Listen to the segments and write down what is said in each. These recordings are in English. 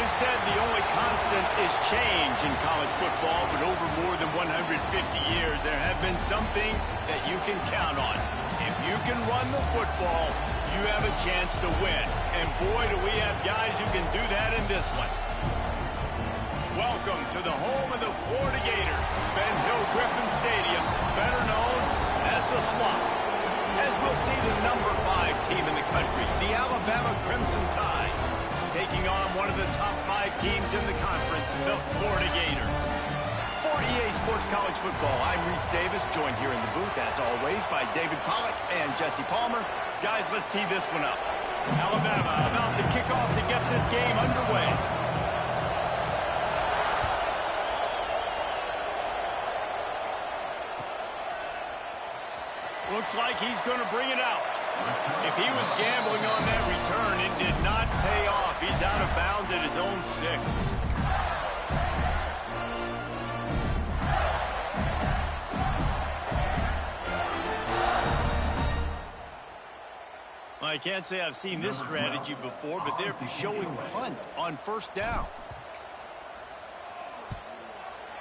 always said the only constant is change in college football, but over more than 150 years, there have been some things that you can count on. If you can run the football, you have a chance to win. And boy, do we have guys who can do that in this one. Welcome to the home of the Florida Gators, Ben Hill Griffin Stadium, better known as the Swamp. As we'll see the number 5 team in the country, the Alabama Crimson Tide, taking on one of the top 5 teams in the conference, the Florida Gators. For EA Sports College Football, I'm Reese Davis, joined here in the booth, as always, by David Pollack and Jesse Palmer. Guys, let's tee this one up. Alabama about to kick off to get this game underway. Looks like he's going to bring it out. If he was gambling on that return, it did not pay off. He's out of bounds at his own 6. Well, I can't say I've seen this strategy before, but they're showing punt on first down.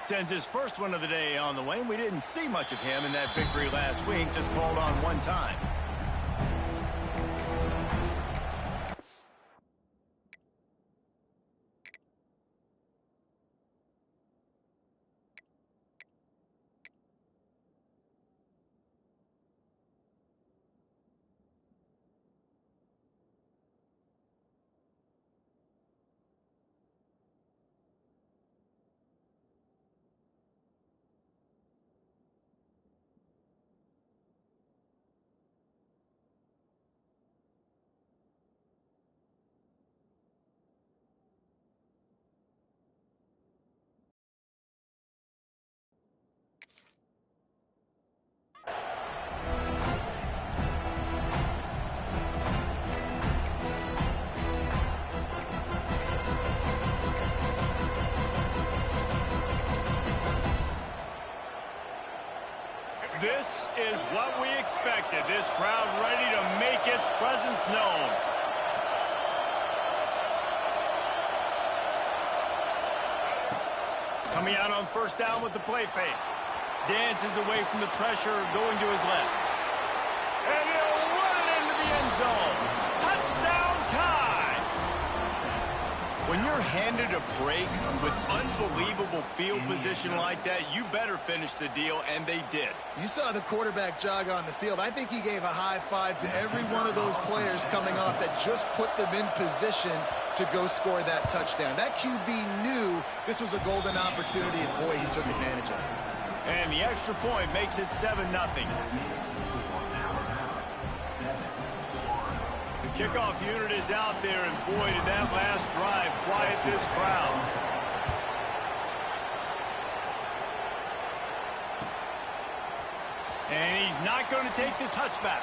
Sends his first one of the day on the way. We didn't see much of him in that victory last week, just called on one time. This is what we expected. This crowd ready to make its presence known. Coming out on first down with the play fake. Dances away from the pressure, going to his left. And he'll run it into the end zone. Touchdown time! When you're handed a break with unbelievable field position like that, you better finish the deal, and they did. You saw the quarterback jog on the field. I think he gave a high five to every one of those players coming off that just put them in position to go score that touchdown. That QB knew this was a golden opportunity, and boy, he took advantage of it. And the extra point makes it 7-0. The kickoff unit is out there, and boy, did that last drive quiet this crowd. And he's not going to take the touchback.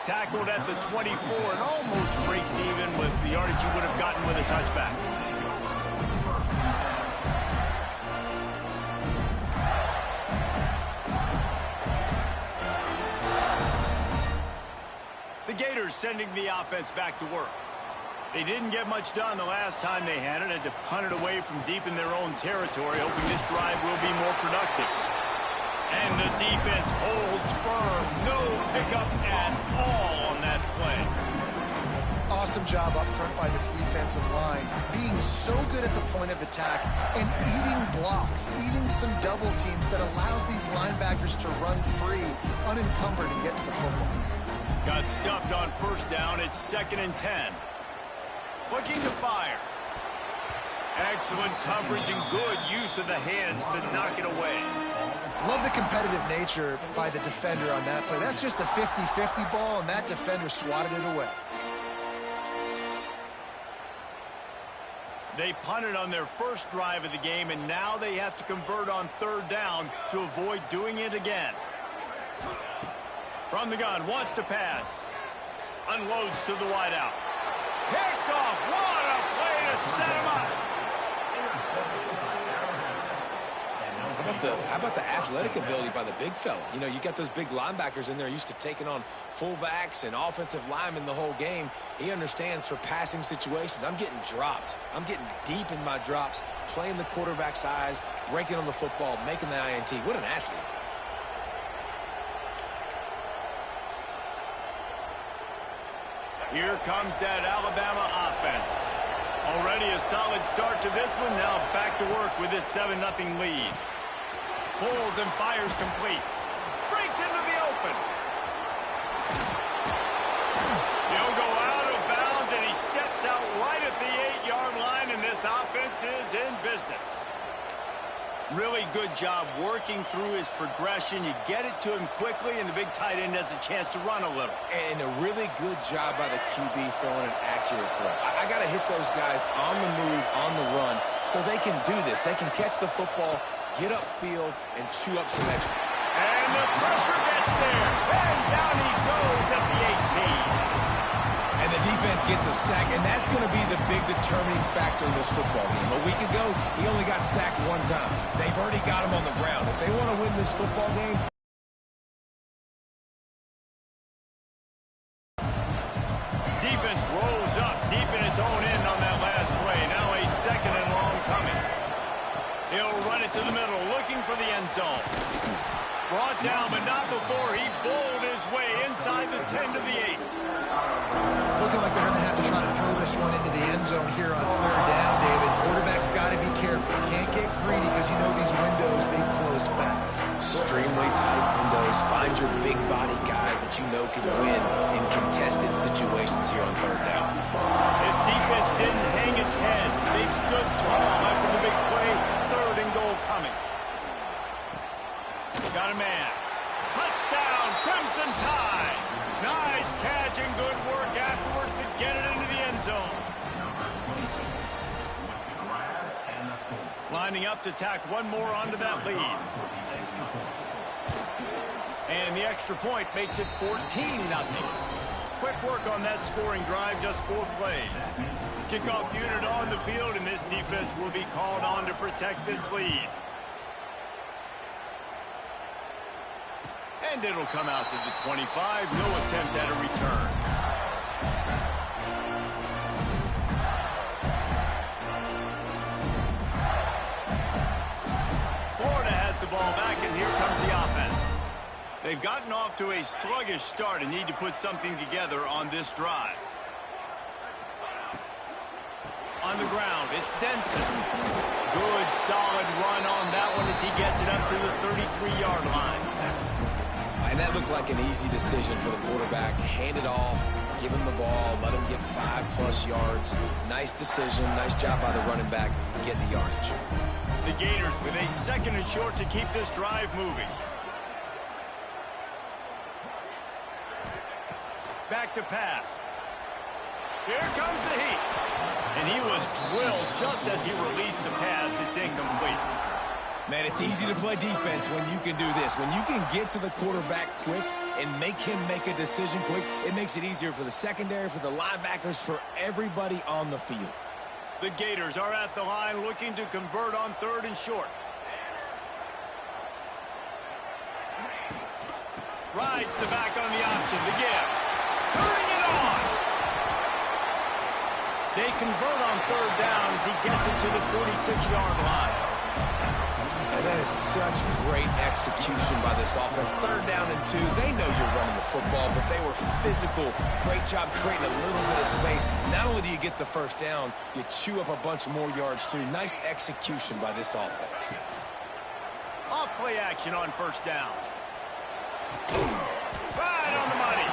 Tackled at the 24 and almost breaks even with the yardage he would have gotten with a touchback. The Gators sending the offense back to work. They didn't get much done the last time they had it, had to punt it away from deep in their own territory, hoping this drive will be more productive. And the defense holds firm. No pickup at all on that play. Awesome job up front by this defensive line, being so good at the point of attack and eating blocks, eating some double teams that allows these linebackers to run free, unencumbered, and get to the football. Got stuffed on first down. It's 2nd and 10. Looking to fire. Excellent coverage and good use of the hands to knock it away. Love the competitive nature by the defender on that play. That's just a 50-50 ball, and that defender swatted it away. They punted on their first drive of the game, and now they have to convert on 3rd down to avoid doing it again. From the gun, wants to pass. Unloads to the wideout. Picked off. What a play to set him up. how about the athletic ability by the big fella? You know, you got those big linebackers in there used to taking on fullbacks and offensive linemen the whole game. He understands for passing situations. I'm getting drops. I'm getting deep in my drops, playing the quarterback's eyes, breaking on the football, making the INT. What an athlete. Here comes that Alabama offense. Already a solid start to this one. Now back to work with this 7-0 lead. Pulls and fires complete. Breaks into the open. He'll go out of bounds, and he steps out right at the 8-yard line, and this offense is in business. Really good job working through his progression. You get it to him quickly, and the big tight end has a chance to run a little. And a really good job by the QB throwing an accurate throw. I got to hit those guys on the move, on the run, so they can do this. They can catch the football, get upfield, and chew up some extra. And the pressure gets there. And down he goes at the 18. And the defense gets a sack, and that's going to be the big determining factor in this football game. A week ago, he only got sacked one time. They've already got him on the ground. If they want to win this football game, defense rolls up deep in its own end on that last play. Now a 2nd and long coming. He'll run it to the middle, looking for the end zone. Brought down, but not before he bowled his way inside the 10 to the 8. It's looking like they're going to have to try to throw this one into the end zone here on 3rd down, David. Quarterback's got to be careful. Can't get greedy because you know these windows, they close fast. extremely tight windows. Find your big body guys that you know can win in contested situations here on 3rd down. This defense didn't hang its head. They stood tall after the big play. 3rd and goal coming. Got a man. Touchdown, Crimson Tide. Nice catch and good work afterwards to get it into the end zone. Lining up to tack one more onto that lead. And the extra point makes it 14-0. Quick work on that scoring drive, just 4 plays. Kickoff unit on the field, and this defense will be called on to protect this lead. And it'll come out to the 25. No attempt at a return. Florida has the ball back, and here comes the offense. They've gotten off to a sluggish start and need to put something together on this drive. On the ground, it's Denson. Good, solid run on that one as he gets it up to the 33-yard line. And that looked like an easy decision for the quarterback. Hand it off, give him the ball, let him get 5+ yards. Nice decision, nice job by the running back, getting the yardage. The Gators with a 2nd and short to keep this drive moving. Back to pass. Here comes the heat. And he was drilled just as he released the pass. It's incomplete. Man, it's easy to play defense when you can do this. When you can get to the quarterback quick and make him make a decision quick, it makes it easier for the secondary, for the linebackers, for everybody on the field. The Gators are at the line looking to convert on 3rd and short. Rides the back on the option, the give. Turning it on. They convert on 3rd down as he gets it to the 46-yard line. And that is such great execution by this offense. 3rd down and 2. They know you're running the football, but they were physical. Great job creating a little bit of space. Not only do you get the 1st down, you chew up a bunch more yards too. Nice execution by this offense. Off play action on 1st down. Right on the money.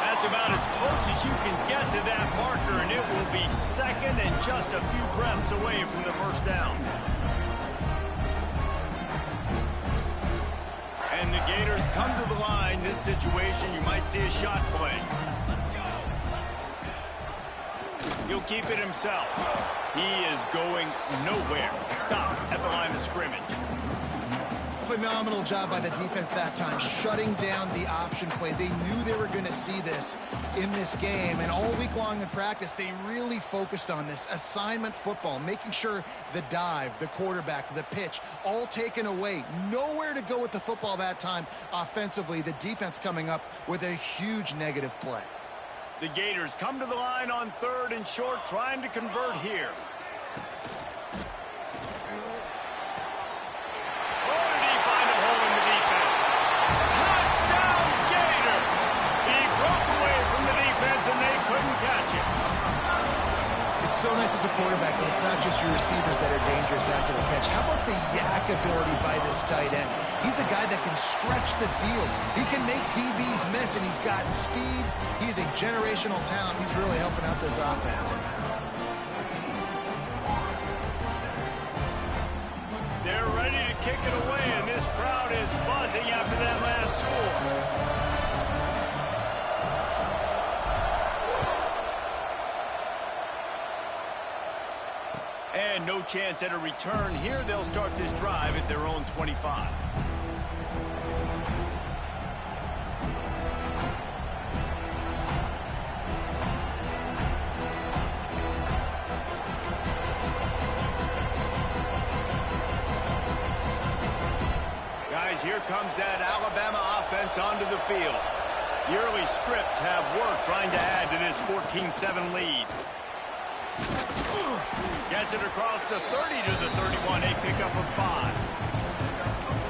That's about as close as you can get to that marker, and it will be 2nd and just a few breaths away from the 1st down. And the Gators come to the line. This situation, you might see a shot play. He'll keep it himself. He is going nowhere. Stop at the line of scrimmage. Phenomenal job by the defense that time, shutting down the option play. They knew they were going to see this in this game, and all week long in practice, they really focused on this assignment football, making sure the dive, the quarterback, the pitch, all taken away. Nowhere to go with the football that time offensively. The defense coming up with a huge negative play. The Gators come to the line on 3rd and short, trying to convert here. It's so nice as a quarterback that it's not just your receivers that are dangerous after the catch. How about the yak ability by this tight end? He's a guy that can stretch the field. He can make DBs miss, and he's got speed. He's a generational talent. He's really helping out this offense. They're ready to kick it away, and this crowd is buzzing after that last score. And no chance at a return here. They'll start this drive at their own 25. Guys, here comes that Alabama offense onto the field. The early scripts have worked trying to add to this 14-7 lead. Gets it across the 30 to the 31, a pickup of 5.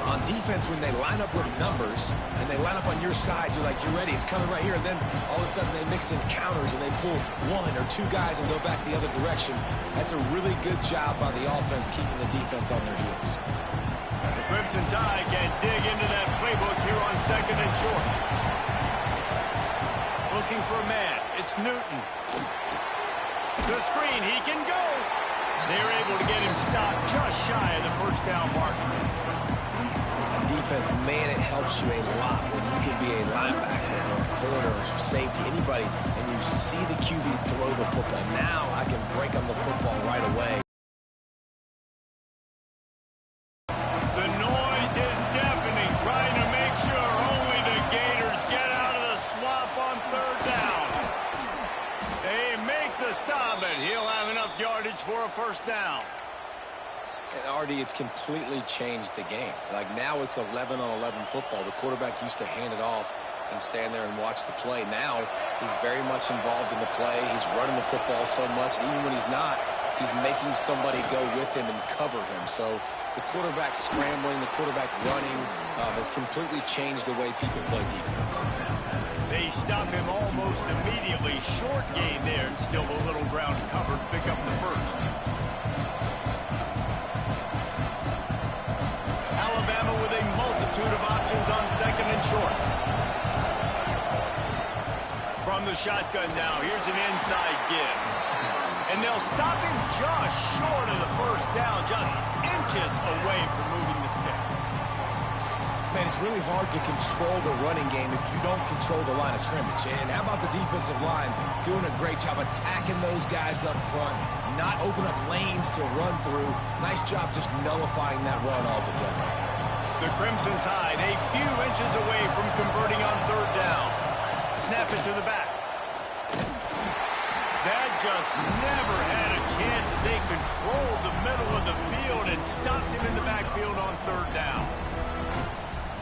On defense, when they line up with numbers and they line up on your side, you're like, you're ready, it's coming right here. And then all of a sudden they mix in counters and they pull 1 or 2 guys and go back the other direction. That's a really good job by the offense, keeping the defense on their heels. The Crimson Tide can dig into that playbook here on 2nd and short. Looking for a man. It's Newton. The screen, he can go. They're able to get him stopped just shy of the first down mark. On defense, man, it helps you a lot when you can be a linebacker or a corner or safety, anybody, and you see the QB throw the football. Now I can break on the football right away. The noise is deafening, trying to make sure only the Gators get out of the swamp on 3rd down. They make the stop, and he'll have enough yardage for a first down. And Artie, it's completely changed the game. Like now it's 11-on-11 football. The quarterback used to hand it off and stand there and watch the play. Now he's very much involved in the play. He's running the football so much, and even when he's not, he's making somebody go with him and cover him. So the quarterback scrambling, the quarterback running has completely changed the way people play defense. They stop him almost immediately. Short gain there, and still a little ground covered. Pick up the first. Alabama with a multitude of options on 2nd and short. From the shotgun now, here's an inside give. And they'll stop him just short of the first down, just inches away from moving the sticks. Man, it's really hard to control the running game if you don't control the line of scrimmage. And how about the defensive line doing a great job attacking those guys up front, not open up lanes to run through. Nice job just nullifying that run altogether. The Crimson Tide a few inches away from converting on 3rd down. Snap it to the back. That just never had a chance as they controlled the middle of the field and stopped him in the backfield on 3rd down.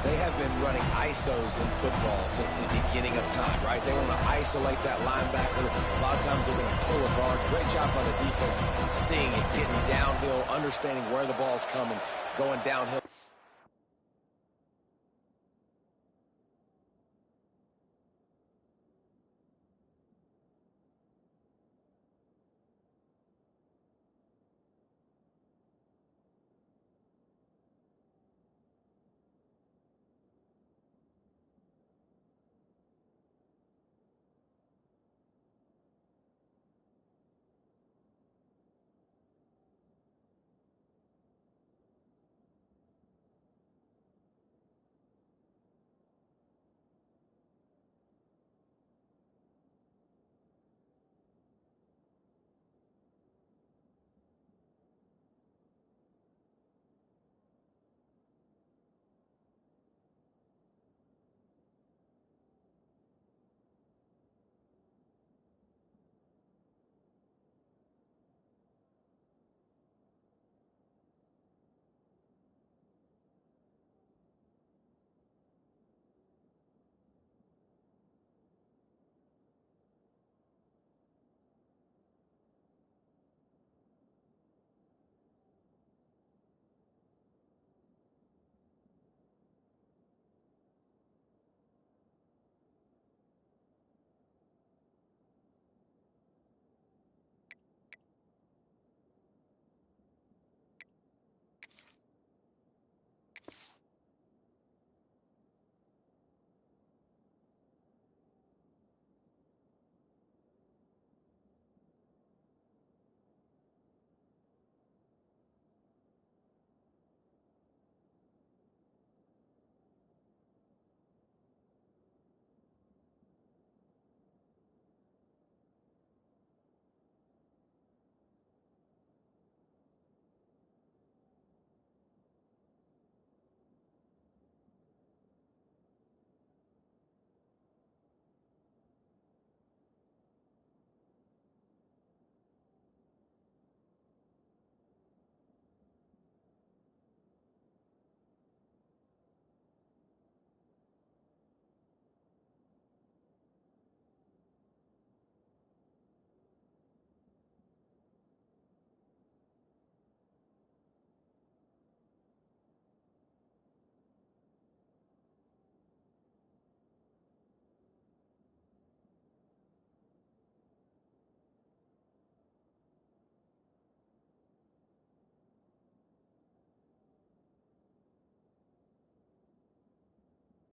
They have been running ISOs in football since the beginning of time, right? They want to isolate that linebacker. A lot of times they're going to pull a guard. Great job by the defense seeing it, getting downhill, understanding where the ball's coming, going downhill.